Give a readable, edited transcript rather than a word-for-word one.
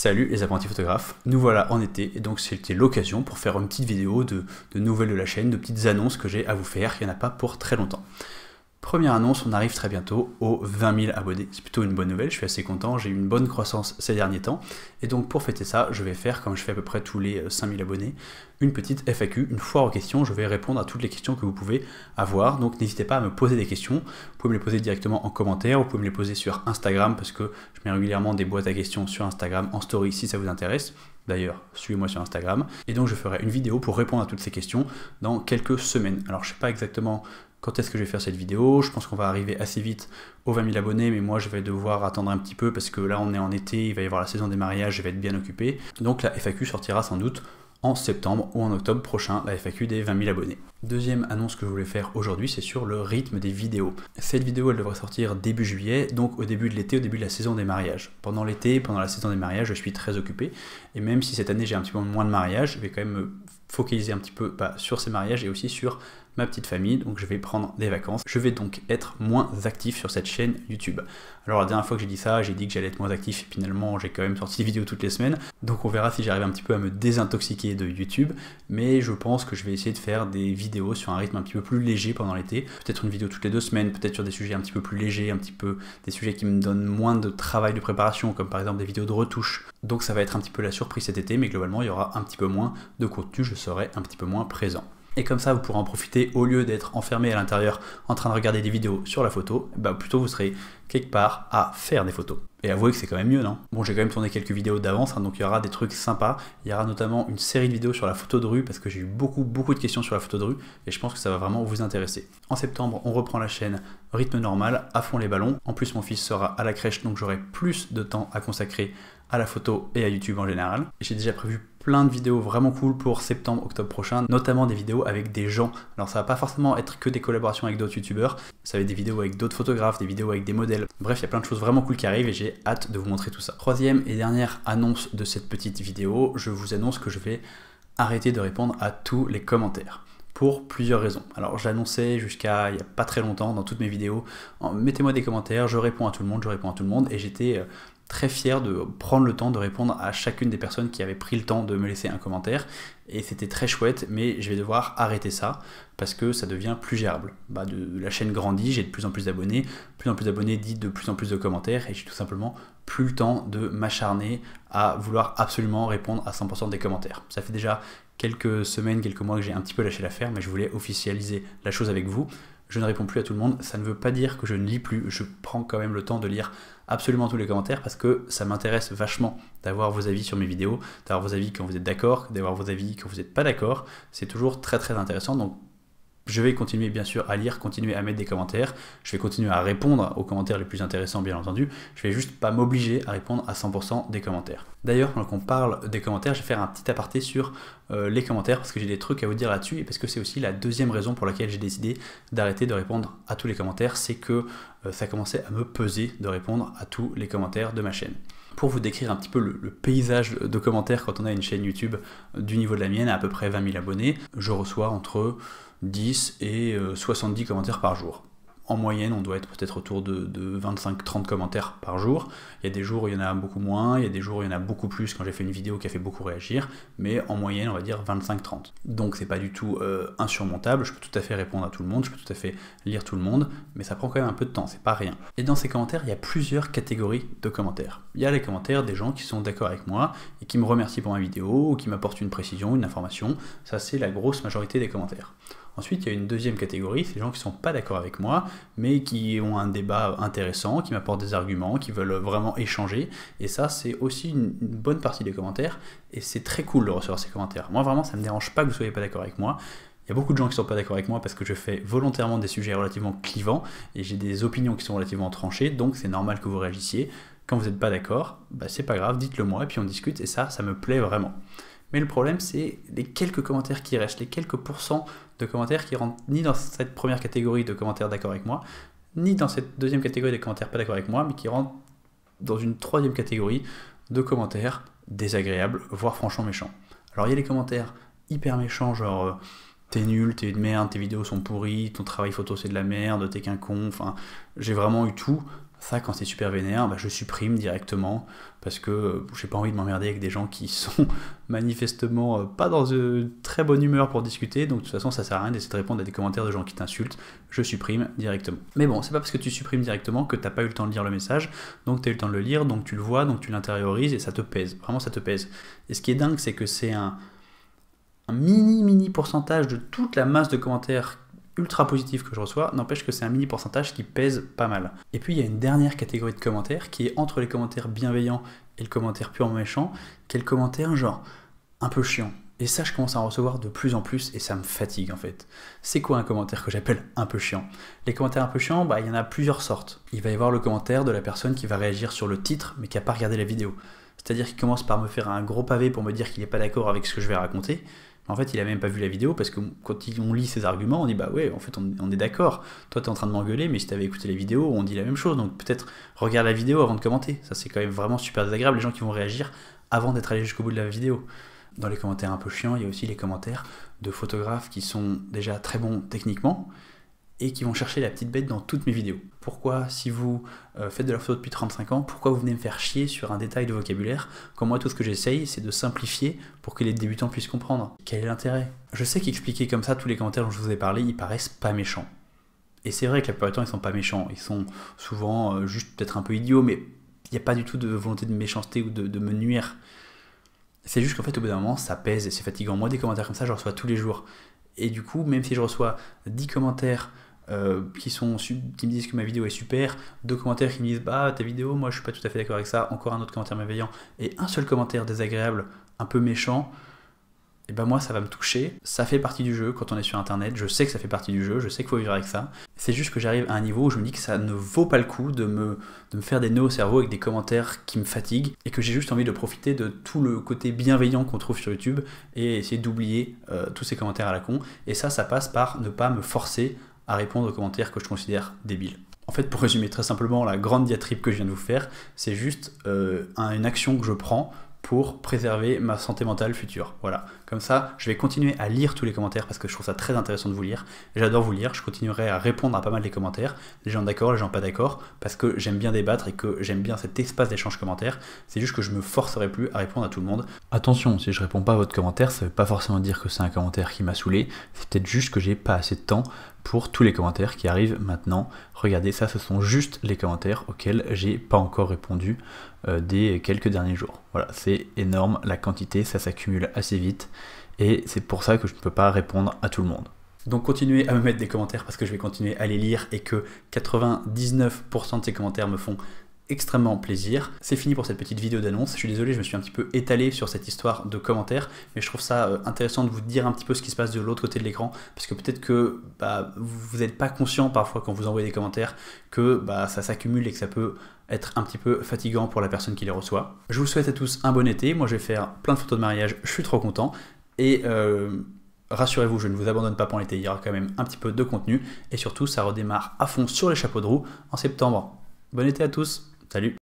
Salut les apprentis photographes, nous voilà en été et donc c'était l'occasion pour faire une petite vidéo de nouvelles de la chaîne, de petites annonces que j'ai à vous faire, il n'y en a pas pour très longtemps. Première annonce, on arrive très bientôt aux 20 000 abonnés, c'est plutôt une bonne nouvelle, je suis assez content, j'ai eu une bonne croissance ces derniers temps, et donc pour fêter ça, je vais faire, comme je fais à peu près tous les 5 000 abonnés, une petite FAQ, une foire aux questions, je vais répondre à toutes les questions que vous pouvez avoir, donc n'hésitez pas à me poser des questions, vous pouvez me les poser directement en commentaire, vous pouvez me les poser sur Instagram, parce que je mets régulièrement des boîtes à questions sur Instagram, en story si ça vous intéresse. D'ailleurs, suivez-moi sur Instagram, et donc je ferai une vidéo pour répondre à toutes ces questions dans quelques semaines. Alors je ne sais pas exactement quand est-ce que je vais faire cette vidéo, je pense qu'on va arriver assez vite aux 20 000 abonnés, mais moi je vais devoir attendre un petit peu parce que là on est en été, il va y avoir la saison des mariages, je vais être bien occupé. Donc la FAQ sortira sans doute en septembre ou en octobre prochain, la FAQ des 20 000 abonnés. Deuxième annonce que je voulais faire aujourd'hui, c'est sur le rythme des vidéos. Cette vidéo, elle devrait sortir début juillet, donc au début de l'été, au début de la saison des mariages. Pendant l'été, pendant la saison des mariages, je suis très occupé, et même si cette année j'ai un petit peu moins de mariages, je vais quand même me focaliser un petit peu sur ces mariages et aussi sur ma petite famille, donc je vais prendre des vacances. Je vais donc être moins actif sur cette chaîne YouTube. Alors la dernière fois que j'ai dit ça, j'ai dit que j'allais être moins actif, et finalement j'ai quand même sorti des vidéos toutes les semaines, donc on verra si j'arrive un petit peu à me désintoxiquer de YouTube, mais je pense que je vais essayer de faire des vidéos sur un rythme un petit peu plus léger pendant l'été, peut-être une vidéo toutes les 2 semaines, peut-être sur des sujets un petit peu plus légers, un petit peu des sujets qui me donnent moins de travail de préparation, comme par exemple des vidéos de retouche. Donc ça va être un petit peu la surprise cet été, mais globalement il y aura un petit peu moins de contenu, je serai un petit peu moins présent. Et comme ça, vous pourrez en profiter au lieu d'être enfermé à l'intérieur en train de regarder des vidéos sur la photo, bah plutôt vous serez quelque part à faire des photos. Et avouez que c'est quand même mieux, non? Bon, j'ai quand même tourné quelques vidéos d'avance, donc il y aura des trucs sympas. Il y aura notamment une série de vidéos sur la photo de rue, parce que j'ai eu beaucoup de questions sur la photo de rue, et je pense que ça va vraiment vous intéresser. En septembre, on reprend la chaîne rythme normal, à fond les ballons. En plus, mon fils sera à la crèche, donc j'aurai plus de temps à consacrer à la photo et à YouTube en général. J'ai déjà prévu plein de vidéos vraiment cool pour septembre, octobre prochain, notamment des vidéos avec des gens. Alors ça va pas forcément être que des collaborations avec d'autres youtubeurs, ça va être des vidéos avec d'autres photographes, des vidéos avec des modèles. Bref, il y a plein de choses vraiment cool qui arrivent et j'ai hâte de vous montrer tout ça. Troisième et dernière annonce de cette petite vidéo, je vous annonce que je vais arrêter de répondre à tous les commentaires. Pour plusieurs raisons. Alors j'annonçais jusqu'à il n'y a pas très longtemps dans toutes mes vidéos, mettez-moi des commentaires, je réponds à tout le monde, et j'étais très fier de prendre le temps de répondre à chacune des personnes qui avaient pris le temps de me laisser un commentaire, et c'était très chouette, mais je vais devoir arrêter ça, parce que ça devient plus gérable. La chaîne grandit, j'ai de plus en plus d'abonnés dit de plus en plus de commentaires, et j'ai tout simplement plus le temps de m'acharner à vouloir absolument répondre à 100% des commentaires. Ça fait déjà quelques semaines, quelques mois que j'ai un petit peu lâché l'affaire, mais je voulais officialiser la chose avec vous. Je ne réponds plus à tout le monde, ça ne veut pas dire que je ne lis plus, je prends quand même le temps de lire absolument tous les commentaires parce que ça m'intéresse vachement d'avoir vos avis sur mes vidéos, d'avoir vos avis quand vous êtes d'accord, d'avoir vos avis quand vous n'êtes pas d'accord, c'est toujours très intéressant, donc je vais continuer bien sûr à lire, continuer à mettre des commentaires, je vais continuer à répondre aux commentaires les plus intéressants bien entendu, je vais juste pas m'obliger à répondre à 100% des commentaires. D'ailleurs, quand on parle des commentaires, je vais faire un petit aparté sur les commentaires parce que j'ai des trucs à vous dire là-dessus et parce que c'est aussi la deuxième raison pour laquelle j'ai décidé d'arrêter de répondre à tous les commentaires, c'est que ça commençait à me peser de répondre à tous les commentaires de ma chaîne. Pour vous décrire un petit peu le paysage de commentaires quand on a une chaîne YouTube du niveau de la mienne, à peu près 20 000 abonnés, je reçois entre 10 et 70 commentaires par jour. En moyenne, on doit être peut-être autour de 25-30 commentaires par jour. Il y a des jours où il y en a beaucoup moins, il y a des jours où il y en a beaucoup plus quand j'ai fait une vidéo qui a fait beaucoup réagir, mais en moyenne, on va dire 25-30. Donc c'est pas du tout insurmontable, je peux tout à fait répondre à tout le monde, je peux tout à fait lire tout le monde, mais ça prend quand même un peu de temps, c'est pas rien. Et dans ces commentaires, il y a plusieurs catégories de commentaires. Il y a les commentaires des gens qui sont d'accord avec moi et qui me remercient pour ma vidéo, ou qui m'apportent une précision, une information, ça c'est la grosse majorité des commentaires. Ensuite, il y a une deuxième catégorie, c'est les gens qui ne sont pas d'accord avec moi, mais qui ont un débat intéressant, qui m'apportent des arguments, qui veulent vraiment échanger. Et ça, c'est aussi une bonne partie des commentaires, et c'est très cool de recevoir ces commentaires. Moi, vraiment, ça ne me dérange pas que vous ne soyez pas d'accord avec moi. Il y a beaucoup de gens qui ne sont pas d'accord avec moi parce que je fais volontairement des sujets relativement clivants, et j'ai des opinions qui sont relativement tranchées, donc c'est normal que vous réagissiez. Quand vous n'êtes pas d'accord, c'est pas grave, dites-le moi, et puis on discute, et ça me plaît vraiment. Mais le problème, c'est les quelques commentaires qui restent, les quelques pourcents de commentaires qui rentrent ni dans cette première catégorie de commentaires d'accord avec moi, ni dans cette deuxième catégorie de commentaires pas d'accord avec moi, mais qui rentrent dans une troisième catégorie de commentaires désagréables, voire franchement méchants. Alors il y a les commentaires hyper méchants, genre t'es nul, t'es une merde, tes vidéos sont pourries, ton travail photo c'est de la merde, t'es qu'un con, enfin j'ai vraiment eu tout. Ça, quand c'est super vénère, je supprime directement parce que j'ai pas envie de m'emmerder avec des gens qui sont manifestement pas dans une très bonne humeur pour discuter. Donc de toute façon, ça sert à rien d'essayer de répondre à des commentaires de gens qui t'insultent. Je supprime directement. Mais bon, c'est pas parce que tu supprimes directement que t'as pas eu le temps de lire le message. Donc t'as eu le temps de le lire, donc tu le vois, donc tu l'intériorises et ça te pèse. Vraiment, ça te pèse. Et ce qui est dingue, c'est que c'est un mini pourcentage de toute la masse de commentaires ultra positif que je reçois, n'empêche que c'est un mini pourcentage qui pèse pas mal. Et puis il y a une dernière catégorie de commentaires qui est entre les commentaires bienveillants et le commentaire purement méchant, qui est le commentaire genre un peu chiant. Et ça, je commence à en recevoir de plus en plus et ça me fatigue en fait. C'est quoi un commentaire que j'appelle un peu chiant? Les commentaires un peu chiants, il y en a plusieurs sortes. Il va y avoir le commentaire de la personne qui va réagir sur le titre mais qui n'a pas regardé la vidéo. C'est-à-dire qu'il commence par me faire un gros pavé pour me dire qu'il n'est pas d'accord avec ce que je vais raconter. En fait, il a même pas vu la vidéo parce que quand on lit ses arguments, on dit ouais, en fait, on est d'accord. Toi, t'es en train de m'engueuler, mais si t'avais écouté la vidéo, on dit la même chose. Donc peut-être regarde la vidéo avant de commenter. Ça, c'est quand même vraiment super désagréable, les gens qui vont réagir avant d'être allés jusqu'au bout de la vidéo. Dans les commentaires un peu chiants, il y a aussi les commentaires de photographes qui sont déjà très bons techniquement et qui vont chercher la petite bête dans toutes mes vidéos. Pourquoi, si vous faites de la photo depuis 35 ans, pourquoi vous venez me faire chier sur un détail de vocabulaire quand moi tout ce que j'essaye c'est de simplifier pour que les débutants puissent comprendre? Quel est l'intérêt? Je sais qu'expliquer comme ça tous les commentaires dont je vous ai parlé, ils paraissent pas méchants. Et c'est vrai que la plupart du temps ils sont pas méchants, ils sont souvent juste peut-être un peu idiots, mais il n'y a pas du tout de volonté de méchanceté ou de me nuire. C'est juste qu'en fait au bout d'un moment ça pèse et c'est fatigant. Moi des commentaires comme ça je reçois tous les jours. Et du coup même si je reçois 10 commentaires qui me disent que ma vidéo est super, 2 commentaires qui me disent ta vidéo moi je suis pas tout à fait d'accord avec ça, encore un autre commentaire bienveillant et un seul commentaire désagréable, un peu méchant, et moi ça va me toucher. Ça fait partie du jeu quand on est sur internet, je sais que ça fait partie du jeu, je sais qu'il faut vivre avec ça. C'est juste que j'arrive à un niveau où je me dis que ça ne vaut pas le coup de me faire des nœuds au cerveau avec des commentaires qui me fatiguent et que j'ai juste envie de profiter de tout le côté bienveillant qu'on trouve sur YouTube et essayer d'oublier tous ces commentaires à la con. Et ça passe par ne pas me forcer à répondre aux commentaires que je considère débiles. En fait, pour résumer très simplement la grande diatribe que je viens de vous faire, c'est juste une action que je prends pour préserver ma santé mentale future. Voilà, comme ça, je vais continuer à lire tous les commentaires parce que je trouve ça très intéressant de vous lire. J'adore vous lire, je continuerai à répondre à pas mal des commentaires, les gens d'accord, les gens pas d'accord, parce que j'aime bien débattre et que j'aime bien cet espace d'échange commentaires. C'est juste que je me forcerai plus à répondre à tout le monde. Attention, si je réponds pas à votre commentaire, ça veut pas forcément dire que c'est un commentaire qui m'a saoulé, c'est peut-être juste que j'ai pas assez de temps pour tous les commentaires qui arrivent maintenant. Regardez, ça ce sont juste les commentaires auxquels j'ai pas encore répondu des quelques derniers jours. Voilà, c'est énorme, la quantité, ça s'accumule assez vite et c'est pour ça que je ne peux pas répondre à tout le monde. Donc continuez à me mettre des commentaires parce que je vais continuer à les lire et que 99% de ces commentaires me font extrêmement plaisir. C'est fini pour cette petite vidéo d'annonce. Je suis désolé, je me suis un petit peu étalé sur cette histoire de commentaires, mais je trouve ça intéressant de vous dire un petit peu ce qui se passe de l'autre côté de l'écran, parce que peut-être que vous n'êtes pas conscient parfois quand vous envoyez des commentaires que ça s'accumule et que ça peut être un petit peu fatigant pour la personne qui les reçoit. Je vous souhaite à tous un bon été. Moi je vais faire plein de photos de mariage, je suis trop content et rassurez-vous, je ne vous abandonne pas pour l'été, il y aura quand même un petit peu de contenu et surtout ça redémarre à fond sur les chapeaux de roue en septembre. Bon été à tous, salut!